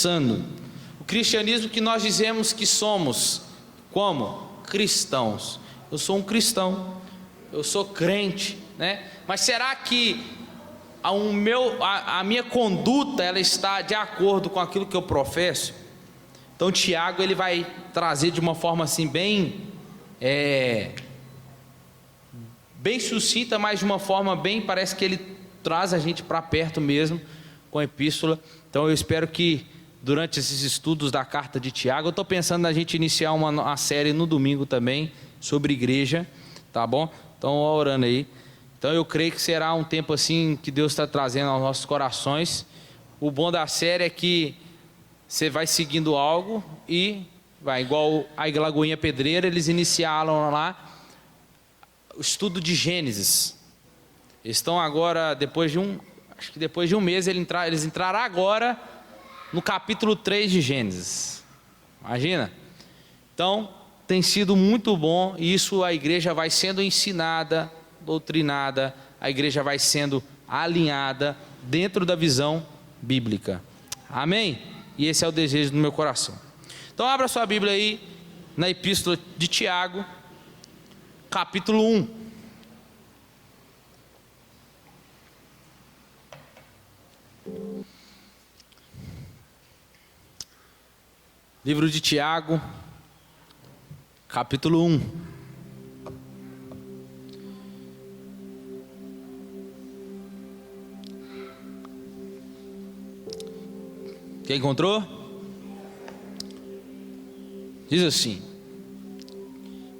pensando. O cristianismo que nós dizemos que somos, como? Cristãos. Eu sou um cristão, eu sou crente, né? Mas será que a minha conduta, ela está de acordo com aquilo que eu professo? Então Tiago, ele vai trazer de uma forma assim bem sucinta, mas de uma forma bem, parece que ele traz a gente para perto mesmo com a epístola. Então eu espero que durante esses estudos da carta de Tiago, eu estou pensando na gente iniciar uma série no domingo também sobre igreja, tá bom? Então orando aí. Então eu creio que será um tempo assim que Deus está trazendo aos nossos corações. O bom da série é que você vai seguindo algo e vai, igual a Lagoinha Pedreira, eles iniciaram lá o estudo de Gênesis. Eles estão agora, depois de um mês, eles entraram agora no capítulo 3 de Gênesis. Imagina? Então, tem sido muito bom, e isso a igreja vai sendo ensinada, doutrinada, a igreja vai sendo alinhada dentro da visão bíblica. Amém? E esse é o desejo do meu coração. Então abra sua Bíblia aí na epístola de Tiago, capítulo 1. Livro de Tiago, capítulo 1. Quem encontrou? Diz assim: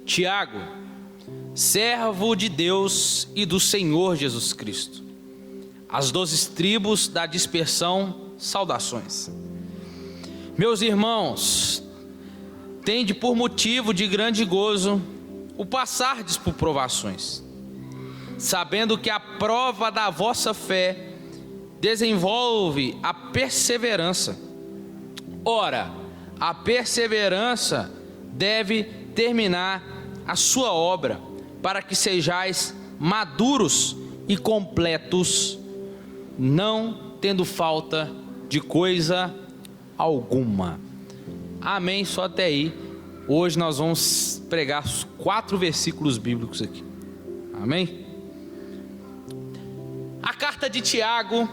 Tiago, servo de Deus e do Senhor Jesus Cristo, as 12 tribos da dispersão, saudações. Meus irmãos, tende por motivo de grande gozo o passardes por provações, sabendo que a prova da vossa fé desenvolve a perseverança. Ora, a perseverança deve terminar a sua obra, para que sejais maduros e completos, não tendo falta de coisa alguma. Amém? Só até aí. Hoje nós vamos pregar 4 versículos bíblicos aqui. Amém? A carta de Tiago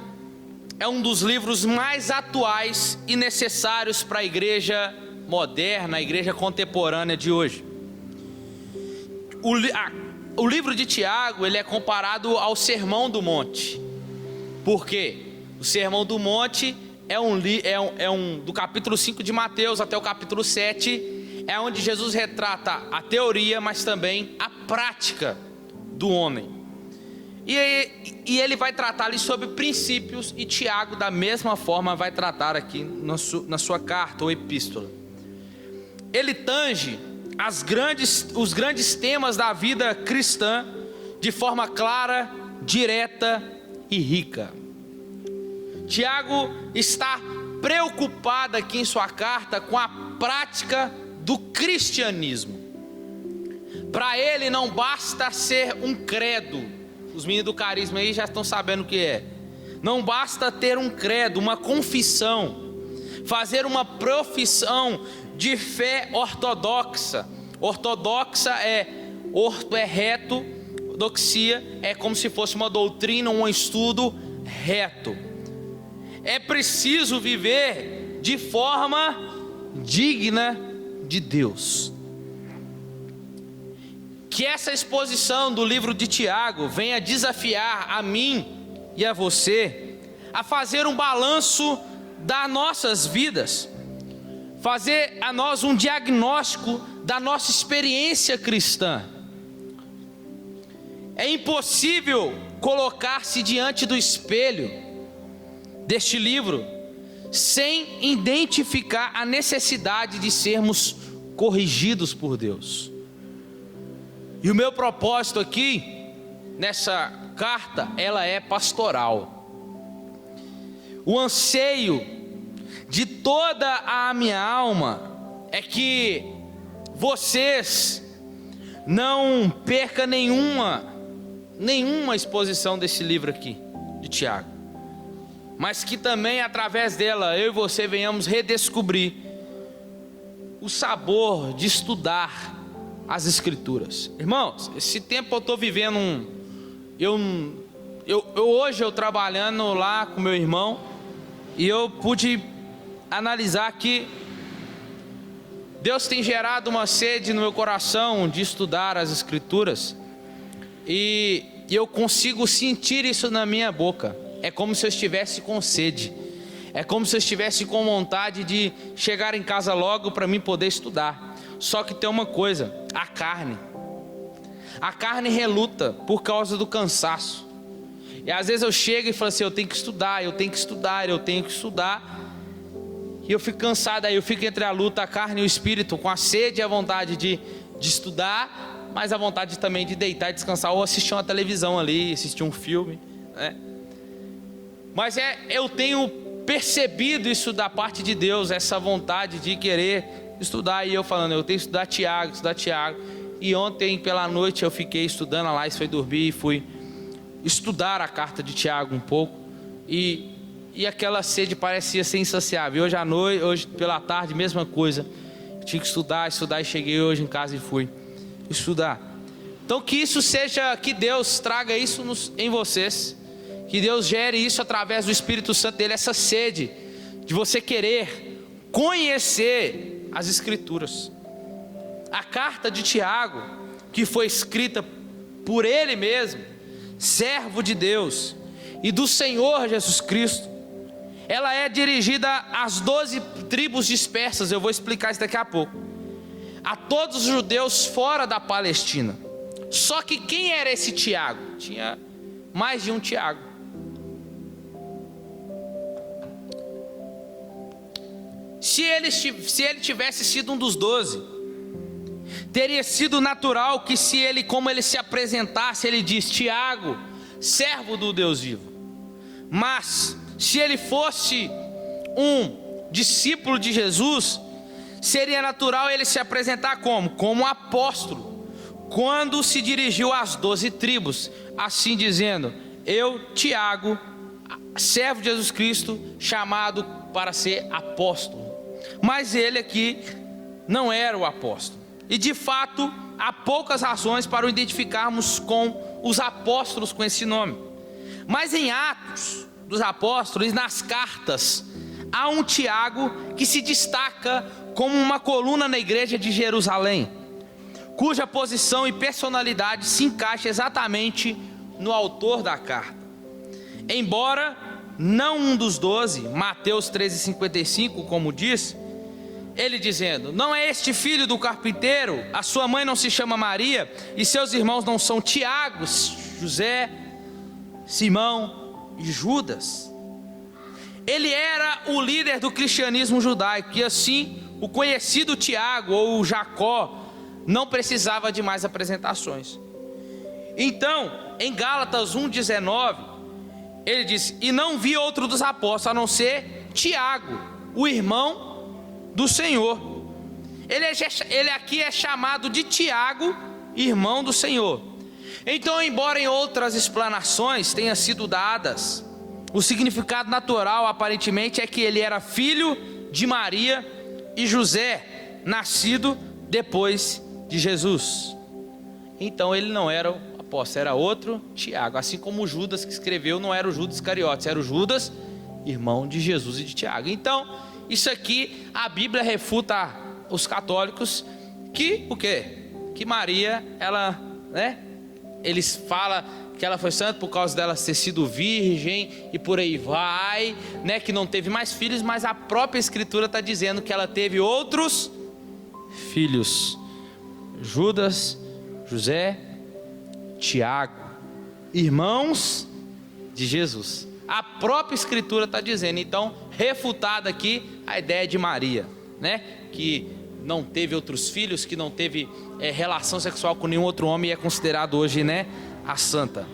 é um dos livros mais atuais e necessários para a igreja moderna, a igreja contemporânea de hoje. O livro de Tiago, ele é comparado ao Sermão do Monte. Por quê? O Sermão do Monte do capítulo 5 de Mateus até o capítulo 7, é onde Jesus retrata a teoria, mas também a prática do homem. E ele vai tratar ali sobre princípios, e Tiago da mesma forma vai tratar aqui na sua carta ou epístola. Ele tange os grandes temas da vida cristã de forma clara, direta e rica. Tiago está preocupado aqui em sua carta com a prática do cristianismo. Para ele não basta ser um credo. Os meninos do carisma aí já estão sabendo o que é. Não basta ter um credo, uma confissão, fazer uma profissão de fé ortodoxa. Ortodoxa orto é reto, doxia é como se fosse uma doutrina, um estudo reto. É preciso viver de forma digna de Deus. Que essa exposição do livro de Tiago venha desafiar a mim e a você a fazer um balanço das nossas vidas, fazer a nós um diagnóstico da nossa experiência cristã. É impossível colocar-se diante do espelho deste livro sem identificar a necessidade de sermos corrigidos por Deus. E o meu propósito aqui nessa carta, ela é pastoral. O anseio de toda a minha alma é que vocês não percam nenhuma exposição desse livro aqui de Tiago. mas que também através dela eu e você venhamos redescobrir o sabor de estudar as Escrituras. Irmãos, esse tempo eu estou vivendo hoje eu trabalhando lá com meu irmão, e eu pude analisar que Deus tem gerado uma sede no meu coração de estudar as Escrituras, e eu consigo sentir isso na minha boca. É como se eu estivesse com sede, é como se eu estivesse com vontade de chegar em casa logo para mim poder estudar. Só que tem uma coisa, a carne reluta por causa do cansaço. E às vezes eu chego e falo assim, eu tenho que estudar, e eu fico cansado, aí eu fico entre a luta, a carne e o espírito, com a sede e a vontade de estudar, mas a vontade também de deitar e descansar, ou assistir uma televisão ali, assistir um filme, né? Mas eu tenho percebido isso da parte de Deus, essa vontade de querer estudar, e eu falando, eu tenho que estudar Tiago, e ontem pela noite eu fiquei estudando lá, e fui dormir e fui estudar a carta de Tiago um pouco, e aquela sede parecia ser insaciável. Hoje à noite, hoje pela tarde, mesma coisa, eu tinha que estudar, e cheguei hoje em casa e fui estudar. Então que isso seja, que Deus traga isso em vocês, que Deus gere isso através do Espírito Santo dele, essa sede de você querer conhecer as Escrituras. A carta de Tiago, que foi escrita por ele mesmo, servo de Deus e do Senhor Jesus Cristo, ela é dirigida às 12 tribos dispersas. Eu vou explicar isso daqui a pouco, a todos os judeus fora da Palestina. Só que quem era esse Tiago? Tinha mais de um Tiago. Se ele tivesse sido um dos 12, teria sido natural que como ele se apresentasse, ele diz, Tiago, servo do Deus vivo. Mas, se ele fosse um discípulo de Jesus, seria natural ele se apresentar como? Como apóstolo, quando se dirigiu às 12 tribos, assim dizendo, eu, Tiago, servo de Jesus Cristo, chamado para ser apóstolo. Mas ele aqui não era o apóstolo. E de fato, há poucas razões para o identificarmos com os apóstolos com esse nome. Mas em Atos dos Apóstolos, nas cartas, há um Tiago que se destaca como uma coluna na igreja de Jerusalém, cuja posição e personalidade se encaixa exatamente no autor da carta. Embora não um dos 12, Mateus 13,55, como diz, ele dizendo, não é este filho do carpinteiro? A sua mãe não se chama Maria? E seus irmãos não são Tiago, José, Simão e Judas? Ele era o líder do cristianismo judaico, e assim o conhecido Tiago ou Jacó não precisava de mais apresentações. Então, em Gálatas 1,19, ele diz, e não vi outro dos apóstolos, a não ser Tiago, o irmão do Senhor. Ele aqui é chamado de Tiago, irmão do Senhor. Então, embora em outras explanações tenha sido dadas, o significado natural aparentemente é que ele era filho de Maria e José, nascido depois de Jesus. Então ele não era o apóstolo, era outro Tiago. Assim como o Judas que escreveu não era o Judas Iscariotes, era o Judas, irmão de Jesus e de Tiago. Então isso aqui a Bíblia refuta os católicos que o quê? Que Maria, ela, né? Eles falam que ela foi santa por causa dela ter sido virgem e por aí vai, né? Que não teve mais filhos, mas a própria Escritura está dizendo que ela teve outros filhos: Judas, José, Tiago, irmãos de Jesus. A própria Escritura está dizendo. Então, refutada aqui a ideia de Maria, né? Que não teve outros filhos, que não teve relação sexual com nenhum outro homem e é considerado hoje, né, a santa.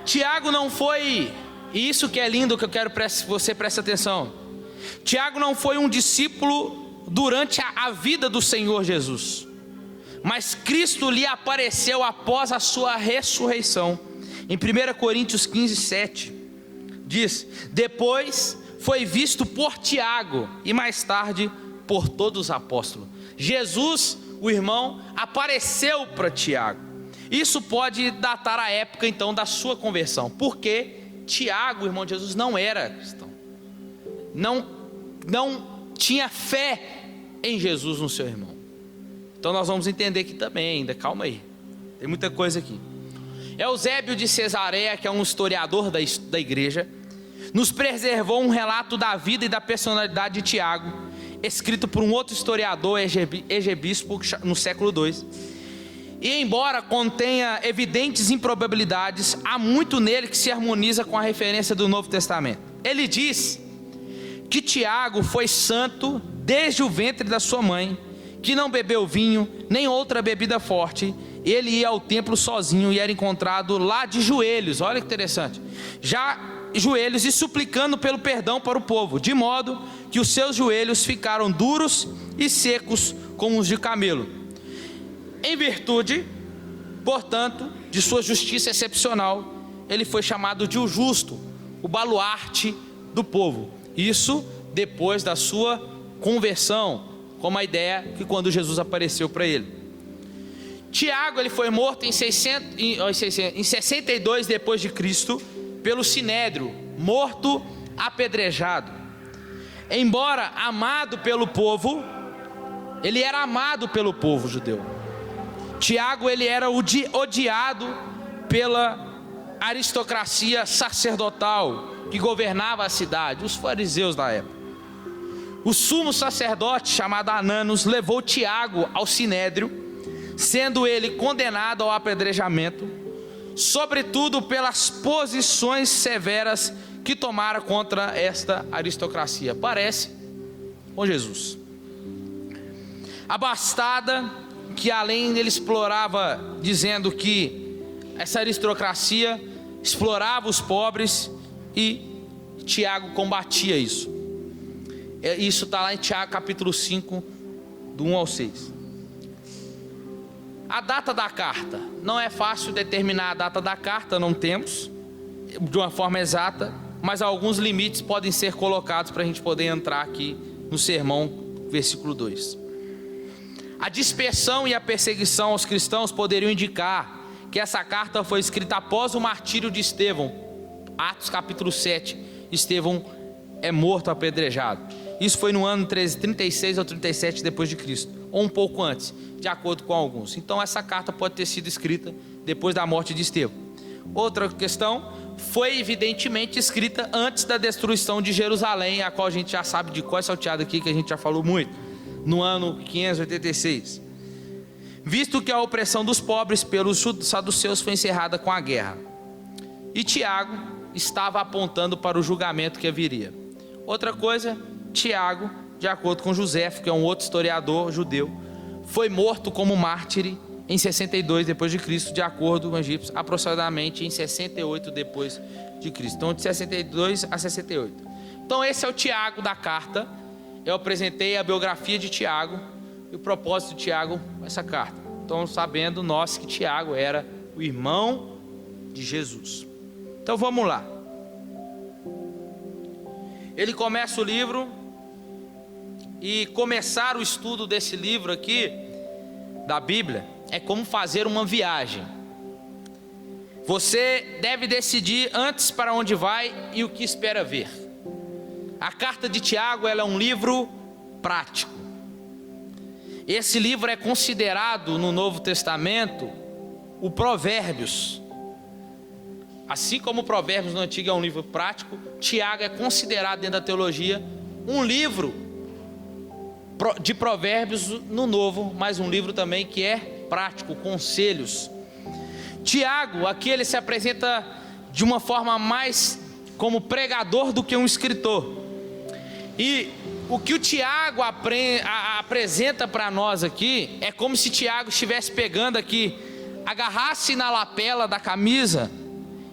Tiago não foi, e isso que é lindo, que eu quero que você preste atenção. Tiago não foi um discípulo durante a vida do Senhor Jesus, mas Cristo lhe apareceu após a sua ressurreição Em 1 Coríntios 15, 7, diz: depois foi visto por Tiago e mais tarde por todos os apóstolos. Jesus, o irmão, apareceu para Tiago. Isso pode datar a época então da sua conversão, porque Tiago, o irmão de Jesus, não era cristão, não tinha fé em Jesus no seu irmão. Então nós vamos entender aqui também ainda, calma aí, tem muita coisa aqui. Eusébio de Cesareia, que é um historiador da igreja, nos preservou um relato da vida e da personalidade de Tiago, escrito por um outro historiador egebispo no século II. E embora contenha evidentes improbabilidades, há muito nele que se harmoniza com a referência do Novo Testamento. Ele diz que Tiago foi santo desde o ventre da sua mãe, que não bebeu vinho, nem outra bebida forte. Ele ia ao templo sozinho e era encontrado lá de joelhos, olha que interessante, já joelhos e suplicando pelo perdão para o povo, de modo que os seus joelhos ficaram duros e secos como os de camelo. Em virtude, portanto, de sua justiça excepcional, ele foi chamado de o justo, o baluarte do povo. Isso depois da sua conversão, como a ideia que quando Jesus apareceu para ele. Tiago, ele foi morto em 62 depois de Cristo pelo Sinédrio, morto apedrejado. Embora amado pelo povo, ele era amado pelo povo judeu. Tiago, ele era odiado pela aristocracia sacerdotal que governava a cidade, os fariseus da época. O sumo sacerdote, chamado Ananos, levou Tiago ao Sinédrio, sendo ele condenado ao apedrejamento, sobretudo pelas posições severas que tomara contra esta aristocracia. Parece com Jesus. Abastada, que além ele explorava, dizendo que essa aristocracia explorava os pobres, e Tiago combatia isso. Isso está lá em Tiago capítulo 5, do 1 ao 6. A data da carta, não é fácil determinar a data da carta, não temos de uma forma exata, mas alguns limites podem ser colocados para a gente poder entrar aqui no sermão, versículo 2. A dispersão e a perseguição aos cristãos poderiam indicar que essa carta foi escrita após o martírio de Estevão. Atos capítulo 7, Estevão é morto apedrejado. Isso foi no ano 36 ou 37 depois de Cristo, ou um pouco antes, de acordo com alguns. Então essa carta pode ter sido escrita depois da morte de Estevão. Outra questão, foi evidentemente escrita antes da destruição de Jerusalém, a qual a gente já sabe de qual é salteado aqui, que a gente já falou muito, no ano 586. Visto que a opressão dos pobres pelos saduceus foi encerrada com a guerra. E Tiago estava apontando para o julgamento que haveria. Outra coisa, Tiago, de acordo com Joséfo, que é um outro historiador judeu, foi morto como mártir em 62 depois de Cristo, de acordo com os egípcios, aproximadamente em 68 depois de Cristo. Então, de 62 a 68. Então, esse é o Tiago da carta. Eu apresentei a biografia de Tiago e o propósito de Tiago essa carta. Então, sabendo nós que Tiago era o irmão de Jesus. Então, vamos lá. Ele começa o livro, e começar o estudo desse livro aqui, da Bíblia, é como fazer uma viagem. Você deve decidir antes para onde vai e o que espera ver. A carta de Tiago, ela é um livro prático. Esse livro é considerado no Novo Testamento o Provérbios. Assim como o Provérbios no Antigo é um livro prático, Tiago é considerado dentro da teologia um livro de provérbios no Novo, mas um livro também que é prático, conselhos. Tiago, aqui ele se apresenta de uma forma mais como pregador do que um escritor. E o que o Tiago apresenta para nós aqui, é como se Tiago estivesse pegando aqui, agarrasse na lapela da camisa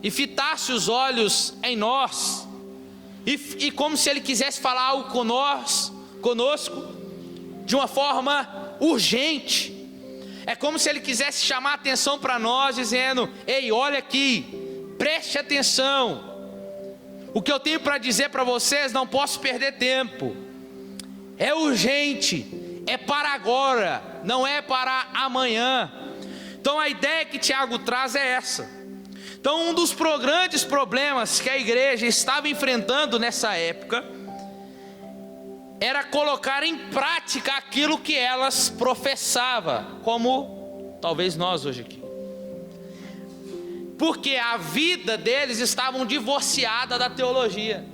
e fitasse os olhos em nós, e como se ele quisesse falar algo conosco, de uma forma urgente. É como se ele quisesse chamar a atenção para nós, dizendo: ei, olha aqui, Preste atenção. O que eu tenho para dizer para vocês, não posso perder tempo. É urgente, é para agora, não é para amanhã. Então a ideia que Tiago traz é essa. Então um dos grandes problemas que a igreja estava enfrentando nessa época era colocar em prática aquilo que elas professavam, como talvez nós hoje aqui. Porque a vida deles estava divorciada da teologia.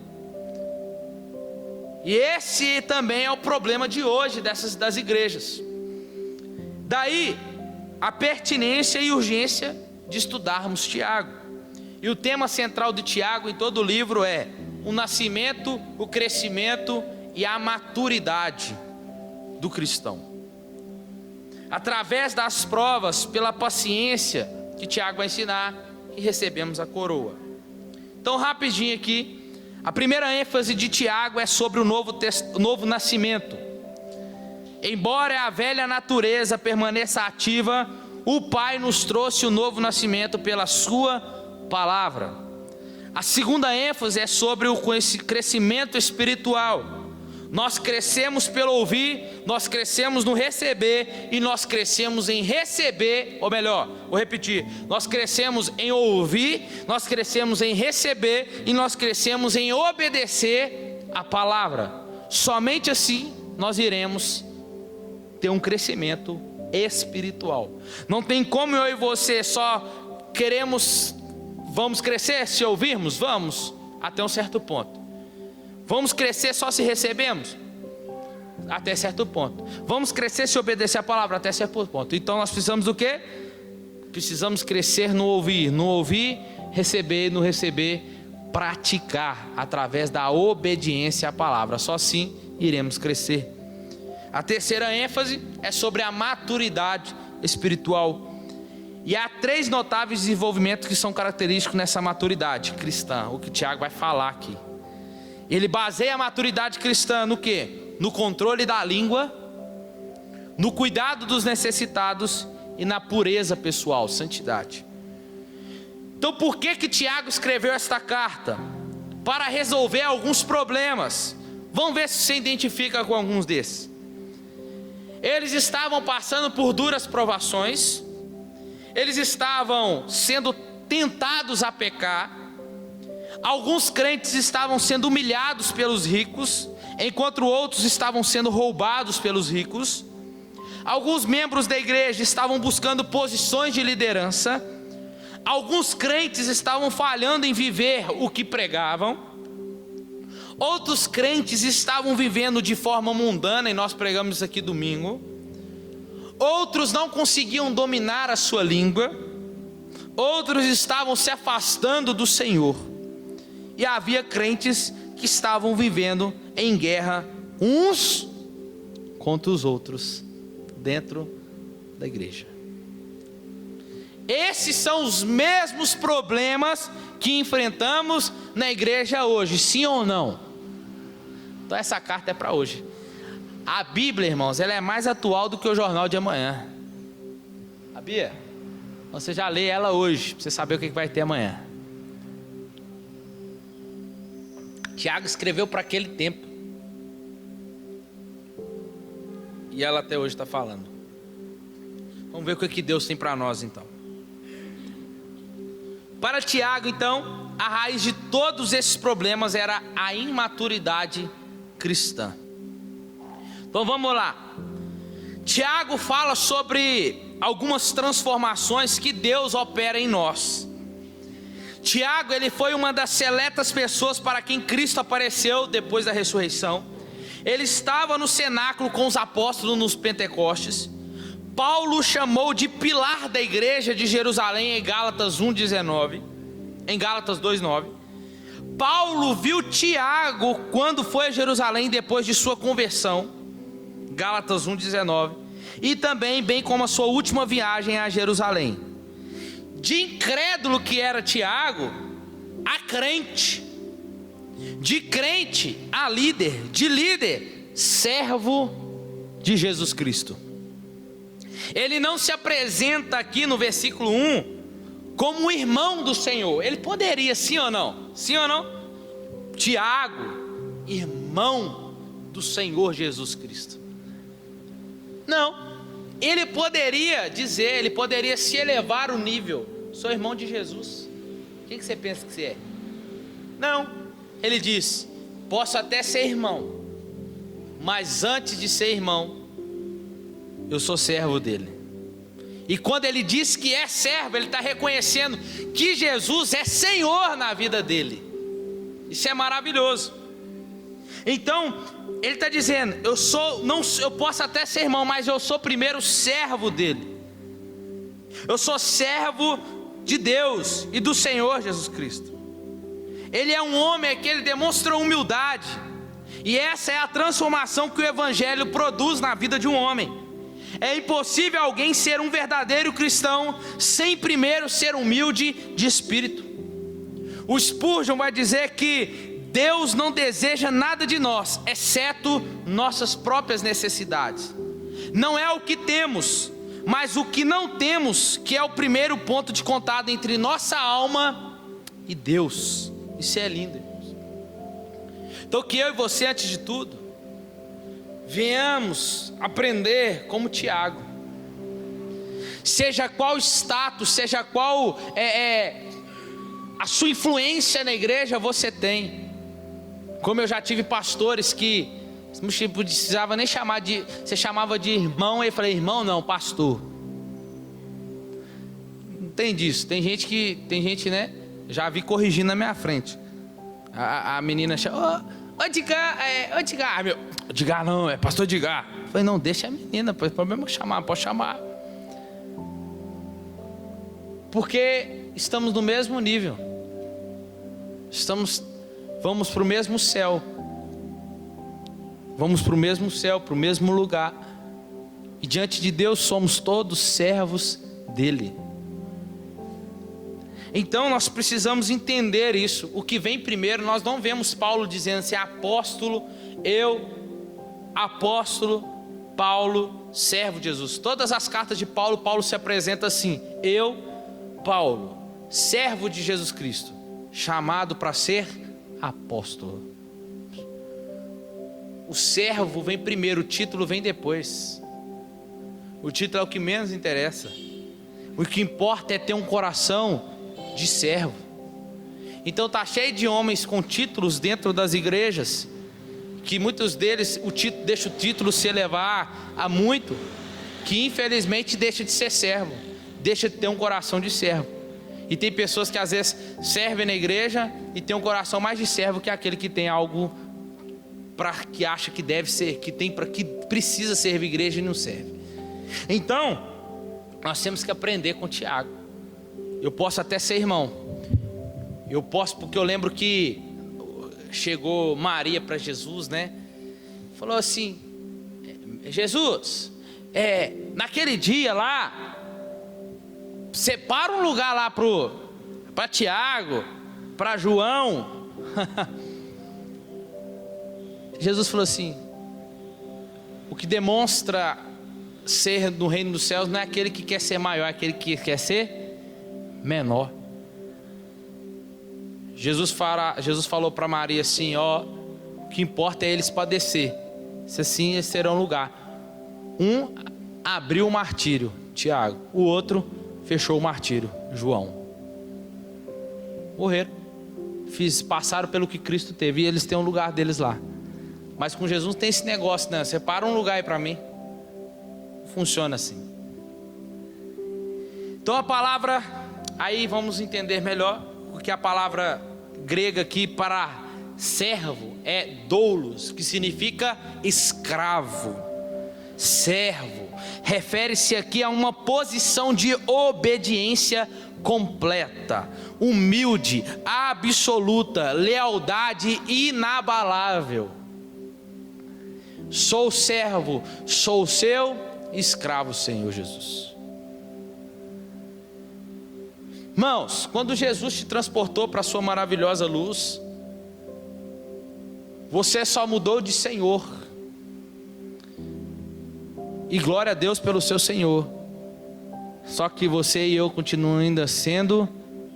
E esse também é o problema de hoje das igrejas. Daí a pertinência e urgência de estudarmos Tiago. E o tema central de Tiago em todo o livro é o nascimento, o crescimento e a maturidade do cristão. Através das provas, pela paciência que Tiago vai ensinar, que recebemos a coroa. Então rapidinho aqui, a primeira ênfase de Tiago é sobre o novo nascimento. Embora a velha natureza permaneça ativa, o Pai nos trouxe o novo nascimento pela sua palavra. A segunda ênfase é sobre o crescimento espiritual. Nós crescemos pelo ouvir, nós crescemos no receber e nós crescemos em receber, ou melhor, vou repetir, nós crescemos em ouvir, nós crescemos em receber e nós crescemos em obedecer a palavra. Somente assim nós iremos ter um crescimento espiritual. Não tem como eu e você só vamos crescer se ouvirmos? Vamos, até um certo ponto. Vamos crescer só se recebemos? Até certo ponto. Vamos crescer se obedecer a palavra? Até certo ponto. Então nós precisamos do quê? Precisamos crescer no ouvir, receber, no receber, praticar através da obediência à palavra. Só assim iremos crescer. A terceira ênfase é sobre a maturidade espiritual. E há 3 notáveis desenvolvimentos que são característicos nessa maturidade cristã, o que Tiago vai falar aqui. Ele baseia a maturidade cristã no quê? No controle da língua, no cuidado dos necessitados e na pureza pessoal, santidade. Então por que Tiago escreveu esta carta? Para resolver alguns problemas. Vamos ver se você identifica com alguns desses. Eles estavam passando por duras provações, eles estavam sendo tentados a pecar. Alguns crentes estavam sendo humilhados pelos ricos, enquanto outros estavam sendo roubados pelos ricos. Alguns membros da igreja estavam buscando posições de liderança. Alguns crentes estavam falhando em viver o que pregavam. Outros crentes estavam vivendo de forma mundana, e nós pregamos isso aqui domingo. Outros não conseguiam dominar a sua língua. Outros estavam se afastando do Senhor. E havia crentes que estavam vivendo em guerra uns contra os outros dentro da igreja. Esses são os mesmos problemas que enfrentamos na igreja hoje, sim ou não? Então essa carta é para hoje. A Bíblia, irmãos, ela é mais atual do que o jornal de amanhã. Sabia? Você já lê ela hoje, para você saber o que vai ter amanhã. Tiago escreveu para aquele tempo. E ela até hoje está falando. Vamos ver o que Deus tem para nós então. Para Tiago então, a raiz de todos esses problemas era a imaturidade cristã. Então vamos lá. Tiago fala sobre algumas transformações que Deus opera em nós. Tiago, ele foi uma das seletas pessoas para quem Cristo apareceu depois da ressurreição. Ele estava no cenáculo com os apóstolos nos Pentecostes. Paulo chamou de pilar da igreja de Jerusalém em Gálatas 1:19, em Gálatas 2:9. Paulo viu Tiago quando foi a Jerusalém depois de sua conversão, Gálatas 1:19, e também bem como a sua última viagem a Jerusalém. De incrédulo que era Tiago, a crente. De crente a líder. De líder, servo de Jesus Cristo. Ele não se apresenta aqui no versículo 1 como irmão do Senhor. Ele poderia, sim ou não? Sim ou não? Tiago, irmão do Senhor Jesus Cristo. Não. Ele poderia dizer, ele poderia se elevar o nível. Sou irmão de Jesus. O que você pensa que você é? Não. Ele diz, posso até ser irmão, mas antes de ser irmão, eu sou servo dele. E quando ele diz que é servo, ele está reconhecendo que Jesus é Senhor na vida dele. Isso é maravilhoso. Então, ele está dizendo, eu posso até ser irmão, mas eu sou primeiro servo dele. Eu sou servo de Deus e do Senhor Jesus Cristo. Ele é um homem que ele demonstra humildade. E essa é a transformação que o Evangelho produz na vida de um homem. É impossível alguém ser um verdadeiro cristão sem primeiro ser humilde de espírito. O Spurgeon vai dizer que Deus não deseja nada de nós, exceto nossas próprias necessidades. Não é o que temos, mas o que não temos, que é o primeiro ponto de contato entre nossa alma e Deus. Isso é lindo, irmãos. Então que eu e você, antes de tudo, venhamos aprender como Tiago. Seja qual status, seja qual a sua influência na igreja você tem. Como eu já tive pastores que não precisava nem chamar de, você chamava de irmão, e eu falei, irmão não, pastor. Não tem disso. Tem gente, né? Já vi corrigindo na minha frente. A menina chama, ô Edgar, meu, Edgar não, é pastor Edgar. Eu falei, não, deixa a menina, o problema é chamar, pode chamar. Porque estamos no mesmo nível. Vamos para o mesmo céu. Vamos para o mesmo céu, para o mesmo lugar. E diante de Deus somos todos servos dele. Então nós precisamos entender isso. O que vem primeiro, nós não vemos Paulo dizendo assim, apóstolo, Paulo, servo de Jesus. Todas as cartas de Paulo, Paulo se apresenta assim, Paulo, servo de Jesus Cristo, chamado para ser apóstolo. O servo vem primeiro, o título vem depois. O título é o que menos interessa. O que importa é ter um coração de servo. Então está cheio de homens com títulos dentro das igrejas, que muitos deles deixam o título se elevar a muito, que infelizmente deixa de ser servo, deixa de ter um coração de servo. E tem pessoas que às vezes servem na igreja e tem um coração mais de servo que aquele que tem algo que acha que deve ser, que precisa servir a igreja e não serve. Então nós temos que aprender com Tiago. Eu posso até ser irmão, eu posso, porque eu lembro que chegou Maria para Jesus, né? Falou assim, Jesus, naquele dia lá, separa um lugar lá para Tiago, para João. Jesus falou assim, o que demonstra ser no reino dos céus não é aquele que quer ser maior, é aquele que quer ser menor. Jesus falou para Maria assim, o que importa é eles padecer, se assim eles terão lugar. Um abriu o martírio, Tiago, o outro fechou o martírio, João. Morreram, passaram pelo que Cristo teve, e eles têm um lugar deles lá. Mas com Jesus tem esse negócio, né? Separa um lugar aí para mim. Funciona assim. Então a palavra, aí vamos entender melhor, porque a palavra grega aqui para servo é doulos, que significa escravo. Servo refere-se aqui a uma posição de obediência completa, humilde, absoluta, lealdade inabalável. Sou servo, sou seu escravo, Senhor Jesus. Irmãos, quando Jesus te transportou para a sua maravilhosa luz, você só mudou de Senhor. E glória a Deus pelo seu Senhor. Só que você e eu continuamos ainda sendo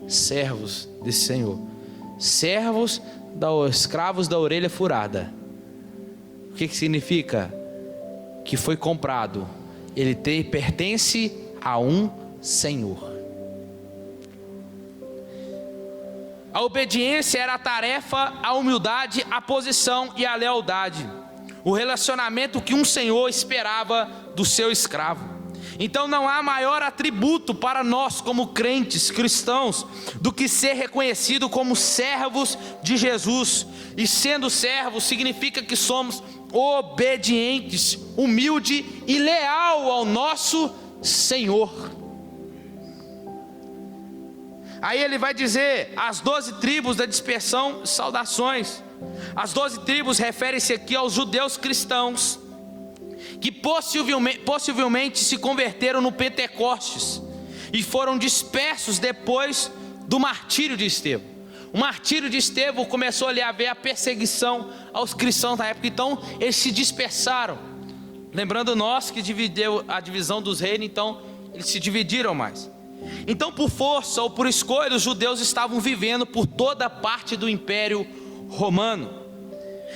servos desse Senhor. Servos, escravos da orelha furada. O que significa? Que foi comprado. Ele pertence a um Senhor. A obediência era a tarefa, a humildade, a posição e a lealdade. O relacionamento que um senhor esperava do seu escravo. Então não há maior atributo para nós como crentes cristãos do que ser reconhecido como servos de Jesus. E sendo servos significa que somos obedientes, humilde e leal ao nosso Senhor. Aí ele vai dizer, as 12 tribos da dispersão, saudações. As 12 tribos referem-se aqui aos judeus cristãos, que possivelmente se converteram no Pentecostes, e foram dispersos depois do martírio de Estevão. O martírio de Estevão começou ali a haver a perseguição aos cristãos na época, então eles se dispersaram. Lembrando nós que dividiu a divisão dos reinos, então eles se dividiram mais. Então, por força ou por escolha, os judeus estavam vivendo por toda parte do Império Romano.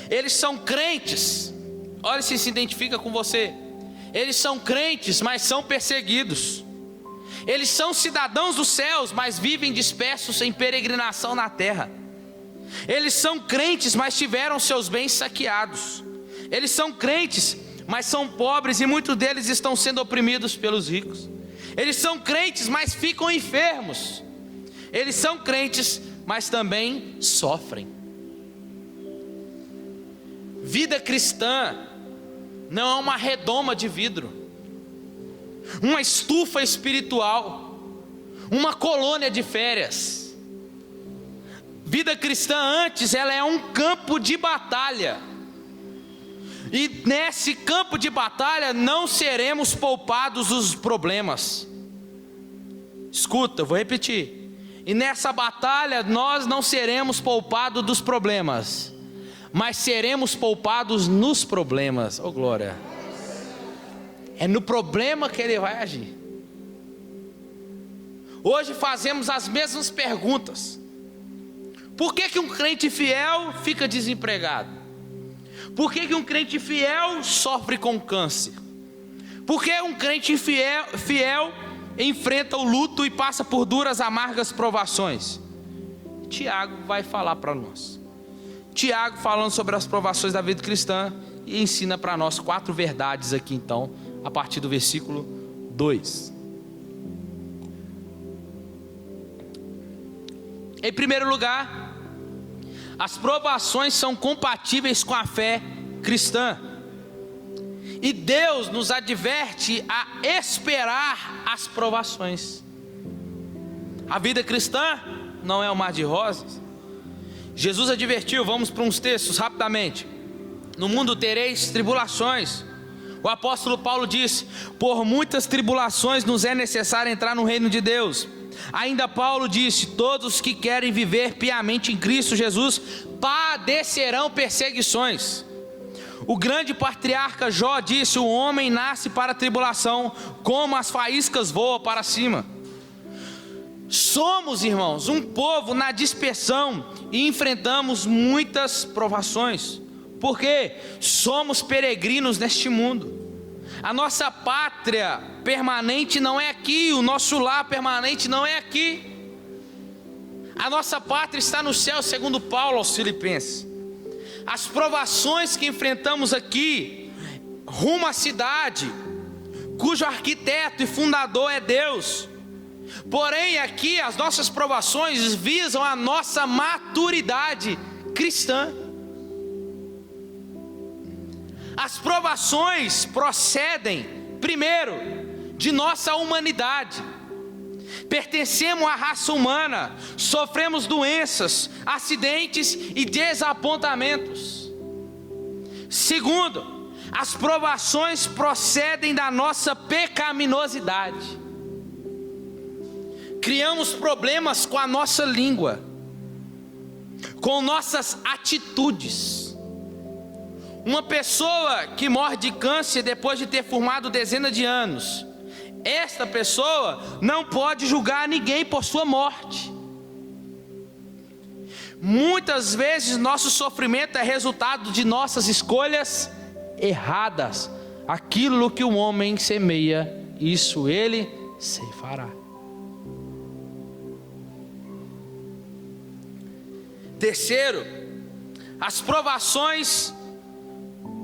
Eles são crentes. Olha se identifica com você. Eles são crentes, mas são perseguidos. Eles são cidadãos dos céus, mas vivem dispersos em peregrinação na terra. Eles são crentes, mas tiveram seus bens saqueados. Eles são crentes, mas são pobres e muitos deles estão sendo oprimidos pelos ricos. Eles são crentes, mas ficam enfermos. Eles são crentes, mas também sofrem. Vida cristã não é uma redoma de vidro, uma estufa espiritual, uma colônia de férias. Vida cristã antes, ela é um campo de batalha. E nesse campo de batalha não seremos poupados dos problemas. Escuta, eu vou repetir. E nessa batalha nós não seremos poupados dos problemas, mas seremos poupados nos problemas. Oh glória! É no problema que ele vai agir. Hoje fazemos as mesmas perguntas. Por que um crente fiel fica desempregado? Por que um crente fiel sofre com câncer? Por que um crente fiel enfrenta o luto e passa por duras, amargas provações? Tiago vai falar para nós. Tiago falando sobre as provações da vida cristã e ensina para nós 4 verdades aqui então, a partir do versículo 2. Em primeiro lugar, as provações são compatíveis com a fé cristã. E Deus nos adverte a esperar as provações. A vida cristã não é um mar de rosas. Jesus advertiu, vamos para uns textos rapidamente. No mundo tereis tribulações. O apóstolo Paulo disse, por muitas tribulações nos é necessário entrar no reino de Deus. Ainda Paulo disse, todos que querem viver piamente em Cristo Jesus padecerão perseguições. O grande patriarca Jó disse, o homem nasce para a tribulação, como as faíscas voam para cima. Somos, irmãos, um povo na dispersão e enfrentamos muitas provações, porque somos peregrinos neste mundo. A nossa pátria permanente não é aqui, o nosso lar permanente não é aqui. A nossa pátria está no céu, segundo Paulo aos Filipenses. As provações que enfrentamos aqui, rumo à cidade, cujo arquiteto e fundador é Deus. Porém aqui as nossas provações visam a nossa maturidade cristã. As provações procedem, primeiro, de nossa humanidade. Pertencemos à raça humana, sofremos doenças, acidentes e desapontamentos. Segundo, as provações procedem da nossa pecaminosidade. Criamos problemas com a nossa língua, com nossas atitudes. Uma pessoa que morre de câncer depois de ter fumado dezenas de anos, esta pessoa não pode julgar ninguém por sua morte. Muitas vezes nosso sofrimento é resultado de nossas escolhas erradas. Aquilo que o homem semeia, isso ele ceifará. Terceiro, as provações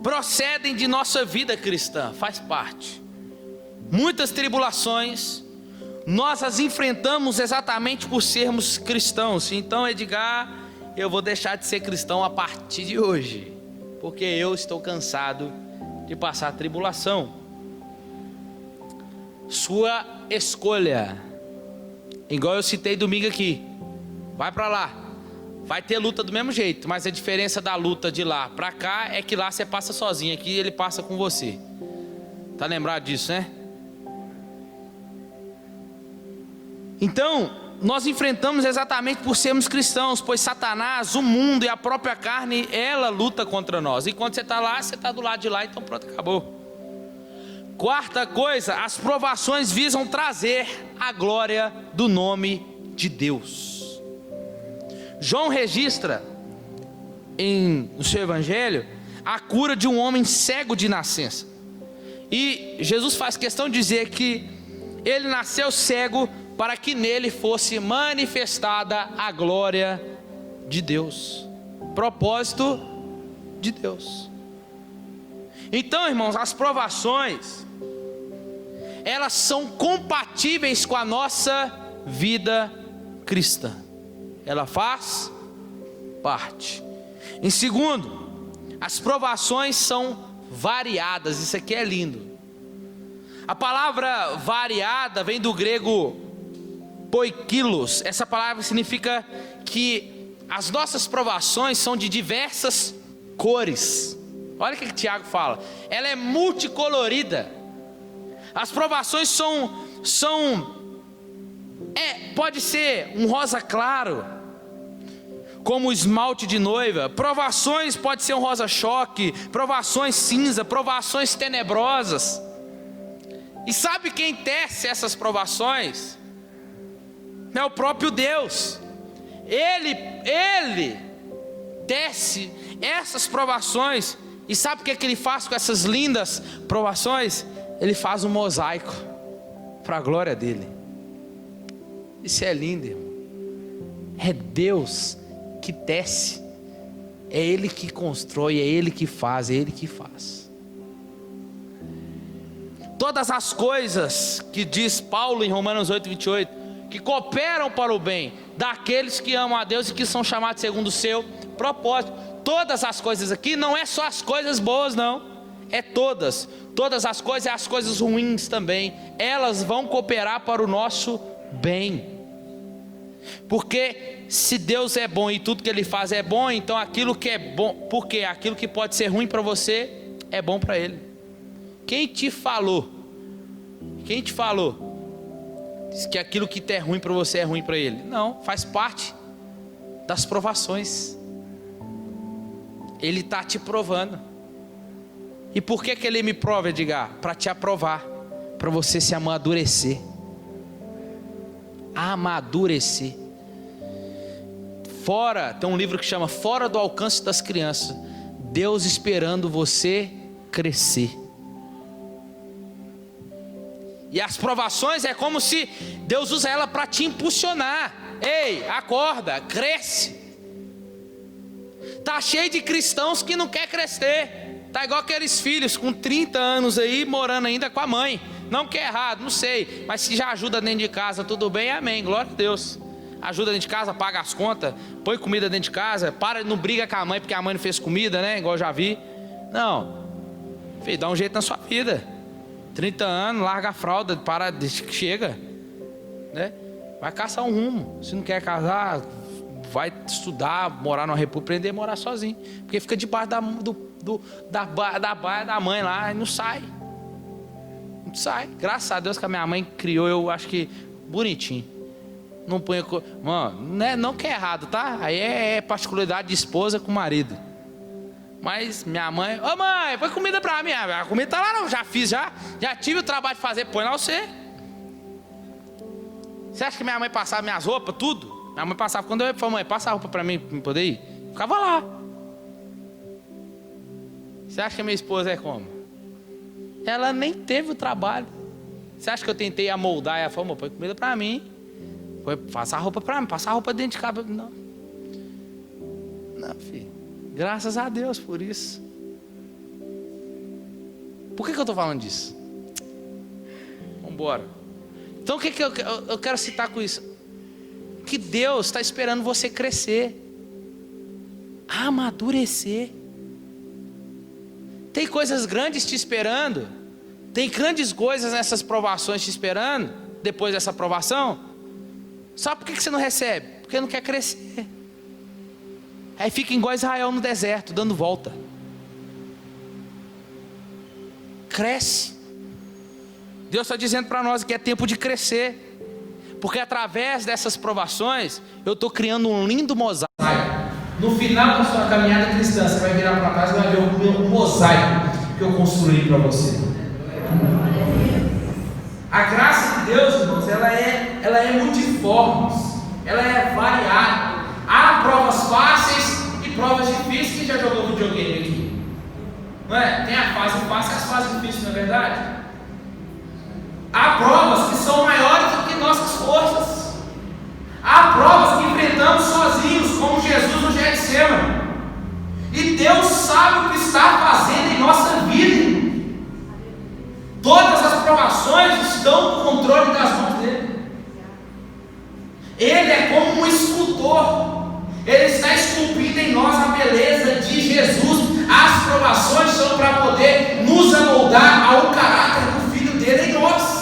procedem de nossa vida cristã, faz parte. Muitas tribulações, nós as enfrentamos exatamente por sermos cristãos. Então, Edgar, eu vou deixar de ser cristão a partir de hoje, porque eu estou cansado de passar tribulação. Sua escolha, igual eu citei domingo aqui, vai para lá, vai ter luta do mesmo jeito, mas a diferença da luta de lá para cá é que lá você passa sozinho, aqui ele passa com você. Tá lembrado disso, né? Então, nós enfrentamos exatamente por sermos cristãos, pois Satanás, o mundo e a própria carne, ela luta contra nós. E quando você está lá, você está do lado de lá, então pronto, acabou. Quarta coisa, as provações visam trazer a glória do nome de Deus. João registra no seu evangelho a cura de um homem cego de nascença. E Jesus faz questão de dizer que ele nasceu cego para que nele fosse manifestada a glória de Deus. Propósito de Deus. Então, irmãos, as provações, elas são compatíveis com a nossa vida cristã. Ela faz parte. Em segundo, as provações são variadas. Isso aqui é lindo. A palavra variada vem do grego poikilos. Essa palavra significa que as nossas provações são de diversas cores. Olha o que Tiago fala. Ela é multicolorida. As provações pode ser um rosa claro, como o esmalte de noiva. Provações pode ser um rosa choque, provações cinza, provações tenebrosas. E sabe quem tece essas provações? É o próprio Deus. Ele tece essas provações. E sabe o que ele faz com essas lindas provações? Ele faz um mosaico para a glória dele. Isso é lindo, irmão. É Deus que tece, é Ele que constrói, é Ele que faz, é Ele que faz. Todas as coisas que diz Paulo em Romanos 8:28, que cooperam para o bem daqueles que amam a Deus e que são chamados segundo o seu propósito. Todas as coisas aqui não é só as coisas boas, não, é todas as coisas e as coisas ruins também, elas vão cooperar para o nosso bem. Porque se Deus é bom e tudo que Ele faz é bom, então aquilo que é bom, porque aquilo que pode ser ruim para você é bom para Ele. Quem te falou? Diz que aquilo que é ruim para você é ruim para Ele? Não, faz parte das provações. Ele está te provando. E por que Ele me prova, Edgar? Para te aprovar, para você se amadurecer. Amadurecer. Tem um livro que chama Fora do Alcance das Crianças. Deus esperando você crescer. E as provações é como se Deus usa ela para te impulsionar. Ei, acorda, cresce. Tá cheio de cristãos que não quer crescer. Tá igual aqueles filhos com 30 anos aí, morando ainda com a mãe. Não que é errado, não sei, mas se já ajuda dentro de casa, tudo bem, amém, glória a Deus. Ajuda dentro de casa, paga as contas, põe comida dentro de casa, não briga com a mãe porque a mãe não fez comida, né, igual eu já vi. Não, filho, dá um jeito na sua vida. 30 anos, larga a fralda, chega, né? Vai caçar um rumo. Se não quer casar, vai estudar, morar numa república, aprender a morar sozinho, porque fica debaixo da baia da mãe lá e não sai. Não sai. Graças a Deus que a minha mãe criou, eu acho que bonitinho. Não põe, mano, não que é errado, tá? Aí é particularidade de esposa com marido. Mas minha mãe, ô mãe, põe comida pra mim. A comida tá lá não, já fiz, já tive o trabalho de fazer, põe lá você. Você acha que minha mãe passava minhas roupas, tudo? Minha mãe passava, quando eu ia pra mãe, passa a roupa pra mim poder ir. Ficava lá. Você acha que a minha esposa é como? Ela nem teve o trabalho. Você acha que eu tentei amoldar? Ela falou, põe comida pra mim. Passa a roupa pra mim, passa a roupa dentro de casa. Não, filho. Graças a Deus por isso. Por que eu estou falando disso? Vamos embora. Então o que eu quero citar com isso? Que Deus está esperando você crescer, amadurecer. Tem coisas grandes te esperando. Tem grandes coisas nessas provações te esperando. Depois dessa provação. Sabe por que você não recebe? Porque não quer crescer. Aí fica igual Israel no deserto, dando volta. Cresce. Deus está dizendo para nós que é tempo de crescer. Porque através dessas provações, eu estou criando um lindo mosaico. No final da sua caminhada cristã, você vai virar para trás e vai ver o mosaico que eu construí para você. A graça de Deus, irmãos, ela é multiforme, ela é variada. Há provas fáceis e provas difíceis. Quem já jogou videogame aqui? Não é? Tem a fase fácil e as fases difíceis, não é verdade? Há provas que são maiores do que nossas forças. Há provas que enfrentamos sozinhos, como Jesus no Getsemane. E Deus sabe o que está fazendo em nossa vida. Todas as provações estão no controle das mãos dele. Ele é como um escultor. Ele está esculpindo em nós a beleza de Jesus. As provações são para poder nos amoldar ao caráter do Filho dele em nós.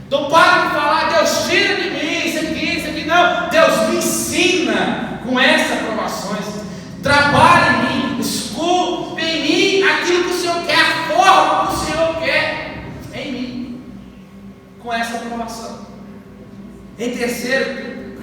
Então para de falar, Deus tira de mim isso aqui, não. Deus me ensina com essas provações. Trabalha em mim, esculpe em mim aquilo que o Senhor quer, a forma que o Senhor quer em mim, com essa provação. Em terceiro,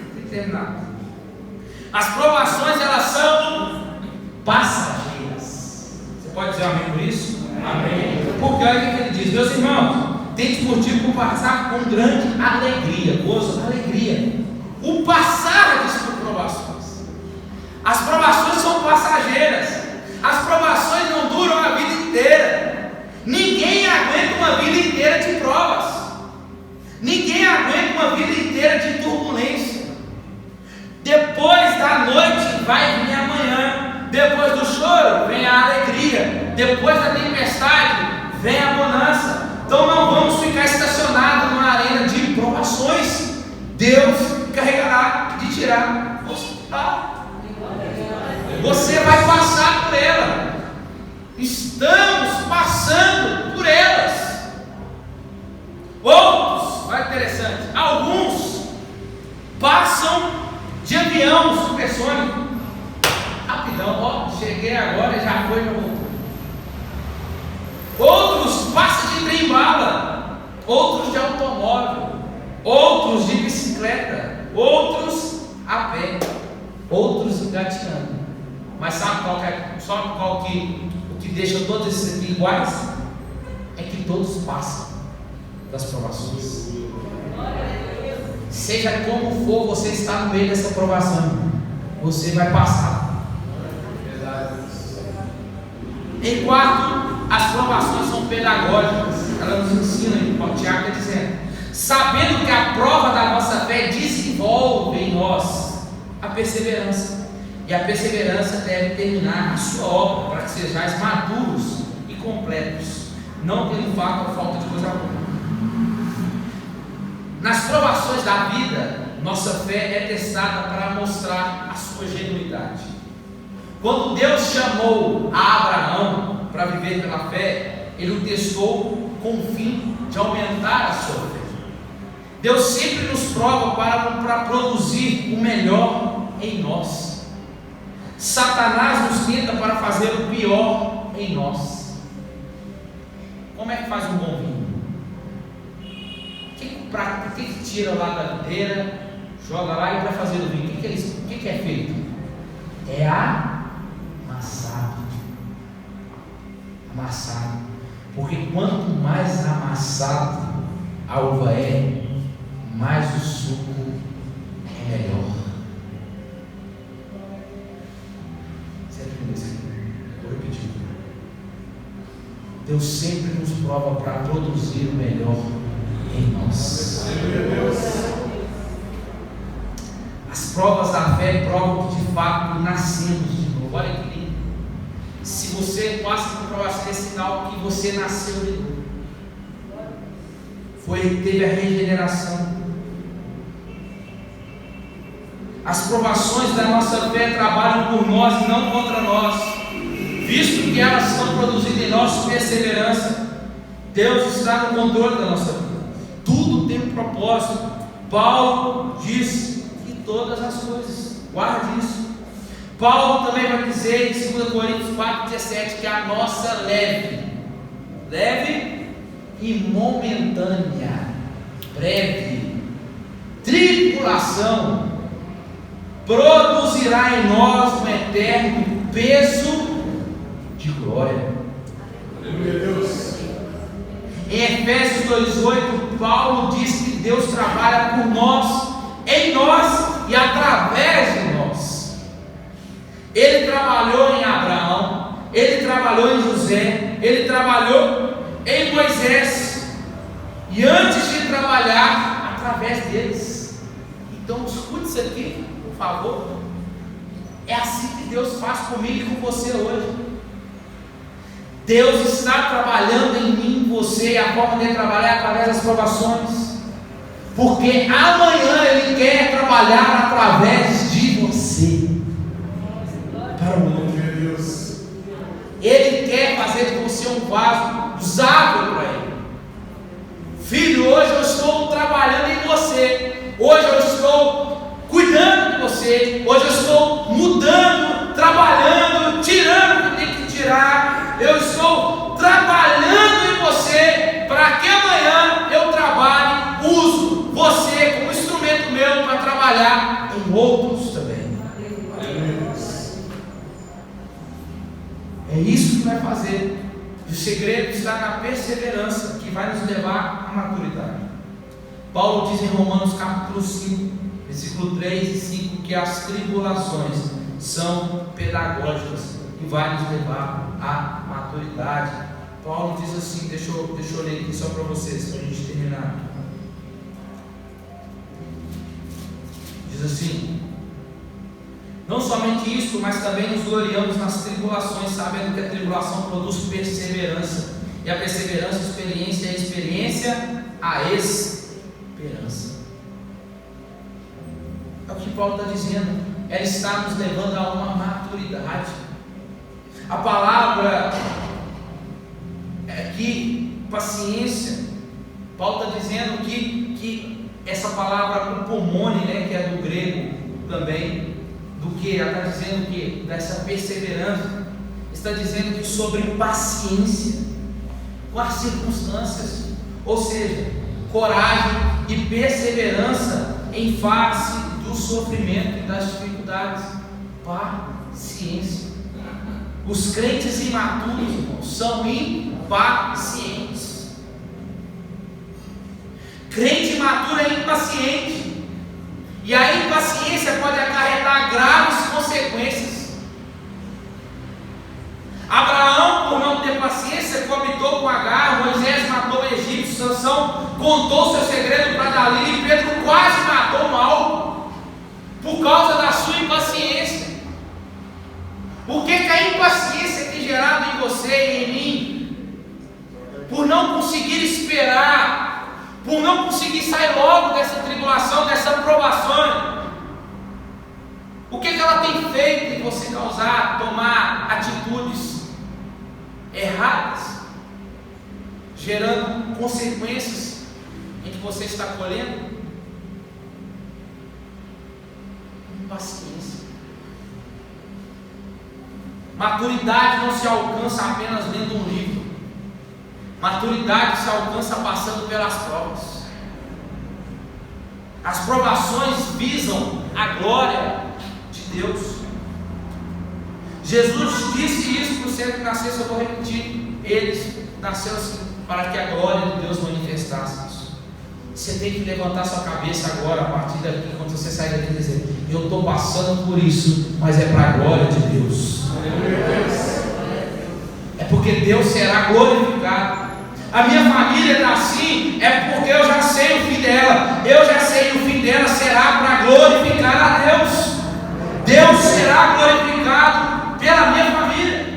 as provações elas são passageiras. Você pode dizer amém por isso? Amém. Porque olha o que ele diz, meus irmãos, tente curtir por passar com grande alegria, gozo, alegria. O passar por provações. As provações são passageiras. As provações não duram a vida inteira. Ninguém aguenta uma vida inteira de provas. Ninguém aguenta uma vida inteira de turbulência. Depois da noite vai vir a manhã. Depois do choro vem a alegria. Depois da tempestade vem a bonança. Então não vamos ficar estacionados numa arena de provações. Deus carregará de tirar você. Você vai passar por ela. Estamos passando por elas. Outros, olha interessante, alguns passam de avião supersônico. Rapidão, cheguei agora, já foi, já voltou. Outros passam de trem-bala, outros de automóvel, outros de bicicleta, outros a pé, outros engateando. Mas sabe qual que deixa todos esses aqui iguais? É que todos passam das provações. Seja como for, você está no meio dessa provação, você vai passar. Em quarto, as provações são pedagógicas. Ela nos ensina, o Tiago está dizendo, sabendo que a prova da nossa fé desenvolve em nós a perseverança. E a perseverança deve terminar a sua obra, para que sejais maduros e completos, não tendo falta de coisa alguma. Nas provações da vida, nossa fé é testada para mostrar a sua genuidade. Quando Deus chamou a Abraão para viver pela fé, Ele o testou com o fim de aumentar a sua fé. Deus sempre nos prova para produzir o melhor em nós. Satanás nos tenta para fazer o pior em nós. Como é que faz um bom vinho? O que tira lá da videira, joga lá e vai fazer o vinho? O que é feito? É amassado. Amassado. Porque quanto mais amassado, a uva é, mais o suco é melhor. Você entendeu isso aqui? Vou repetir. Deus sempre nos prova para produzir o melhor em nós. As provas da fé provam que de fato nascemos de novo. Olha que lindo. Se você passa por provação, é sinal que você nasceu de novo. Teve a regeneração. As provações da nossa fé trabalham por nós e não contra nós, visto que elas estão produzindo em nós perseverança. Deus está no controle da nossa vida. Tudo tem um propósito. Paulo diz que todas as coisas, guarde isso. Paulo também vai dizer em 2 Coríntios 4,17 que a nossa leve e momentânea, breve tribulação produzirá em nós um eterno peso de glória. Em Efésios 2,8, Paulo diz que Deus trabalha por nós, em nós e através de nós. Ele trabalhou em Abraão, ele trabalhou em José, ele trabalhou em Moisés, e antes de trabalhar, através deles. Então escute isso aqui, por favor. É assim que Deus faz comigo e com você hoje. Deus está trabalhando em mim, em você, e a forma de trabalhar é através das provações, porque amanhã Ele quer trabalhar através de você, para o mundo de Deus. Ele quer fazer de você um vaso usável para Ele. Filho, hoje eu estou trabalhando em você, hoje eu estou cuidando de você, hoje eu estou mudando, trabalhando, tirando o que tem que tirar. Eu estou trabalhando em você para que amanhã eu trabalhe, uso você como instrumento meu para trabalhar em outros também. É isso que vai fazer. O segredo está na perseverança, que vai nos levar à maturidade. Paulo diz em Romanos capítulo 5, versículo 3 e 5, que as tribulações são pedagógicas e vai nos levar à maturidade. Paulo diz assim, deixa eu ler aqui só para vocês, para a gente terminar. Diz assim: não somente isso, mas também nos gloriamos nas tribulações, sabendo que a tribulação produz perseverança, e a perseverança, experiência, e a experiência, a esperança. É o que Paulo está dizendo, ela está nos levando a uma maturidade. A palavra aqui, paciência, Paulo está dizendo que essa palavra upomone, né, que é do grego também, do que ela está dizendo que dessa perseverança, está dizendo que sobre paciência com as circunstâncias, ou seja, coragem e perseverança em face do sofrimento e das dificuldades. Paciência. Os crentes imaturos, irmãos, são impacientes. Crente imaturo é impaciente, e a impaciência pode acarretar graves consequências. Abraão, por não ter paciência, coabitou com Agar. Moisés matou o egípcio. Sansão contou seu segredo para Dalila, e Pedro quase matou Malco por causa da sua impaciência. O que a impaciência tem gerado em você e em mim? Por não conseguir esperar, por não conseguir sair logo dessa tribulação, dessa provação. O que ela tem feito em você tomar atitudes erradas, gerando consequências em que você está colhendo? Impaciência. Maturidade não se alcança apenas lendo um livro. Maturidade se alcança passando pelas provas. As provações visam a glória de Deus. Jesus disse isso para o ser que nascesse, eu vou repetir. Ele nasceu assim, para que a glória de Deus manifestasse isso. Você tem que levantar sua cabeça agora, a partir daqui, quando você sair daqui, e dizer: eu estou passando por isso, mas é para a glória de Deus. É porque Deus será glorificado. A minha família está assim, é porque eu já sei o fim dela. Eu já sei o fim dela será para glorificar a Deus. Deus será glorificado pela minha família.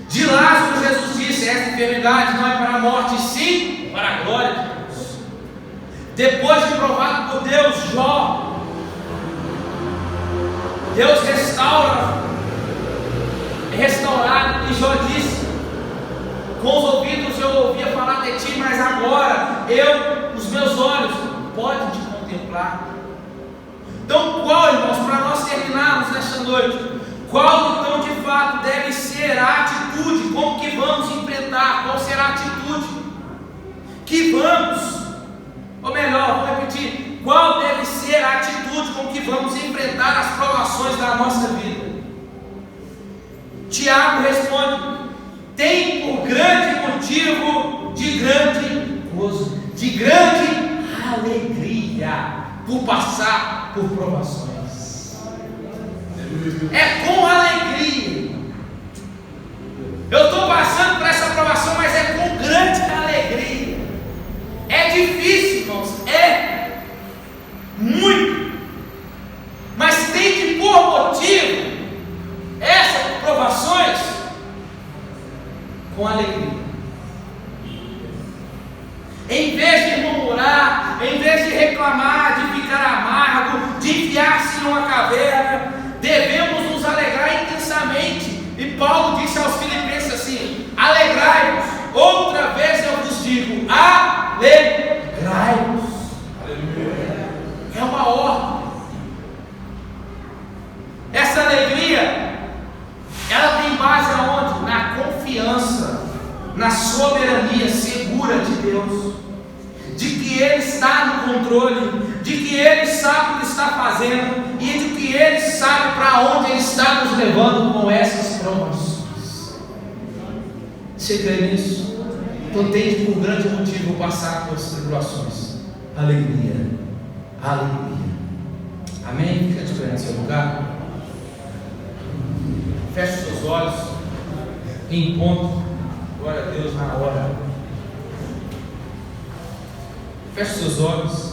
De Lázaro, Jesus disse: esta enfermidade não é para a morte, sim para a glória de Deus. Depois de provado por Deus, Deus restaurado, e Jó disse: com os ouvidos eu ouvia falar de ti, mas agora os meus olhos podem te contemplar. Então, qual, irmãos, para nós terminarmos nesta noite, qual então de fato deve ser a atitude? Como que vamos enfrentar? Qual será a atitude que vamos, ou melhor, vou repetir, qual deve ser a atitude com que vamos enfrentar as provações da nossa vida? Tiago responde: tem por grande motivo de grande gozo, de grande alegria, por passar por provações. É com alegria. Eu estou passando por essa provação, mas é com grande alegria. É difícil, irmãos, é muito, mas tem que por motivo essas provações com alegria. Em vez de murmurar, em vez de reclamar, de ficar amargo, de enfiar-se numa caverna, devemos nos alegrar intensamente. E Paulo disse aos Filipenses assim: alegrai-vos. Outra vez eu vos digo: alegrai-vos. É uma ordem. Essa alegria, ela tem base aonde? Na confiança, na soberania segura de Deus, de que Ele está no controle, de que Ele sabe o que está fazendo e de que Ele sabe para onde Ele está nos levando com essas provações. Você crê nisso? Então tem de por grande motivo passar por essas tribulações. Alegria, alegria. Amém? Fica de pé no seu lugar. Feche os seus olhos em ponto. Glória a Deus na hora. Feche seus olhos.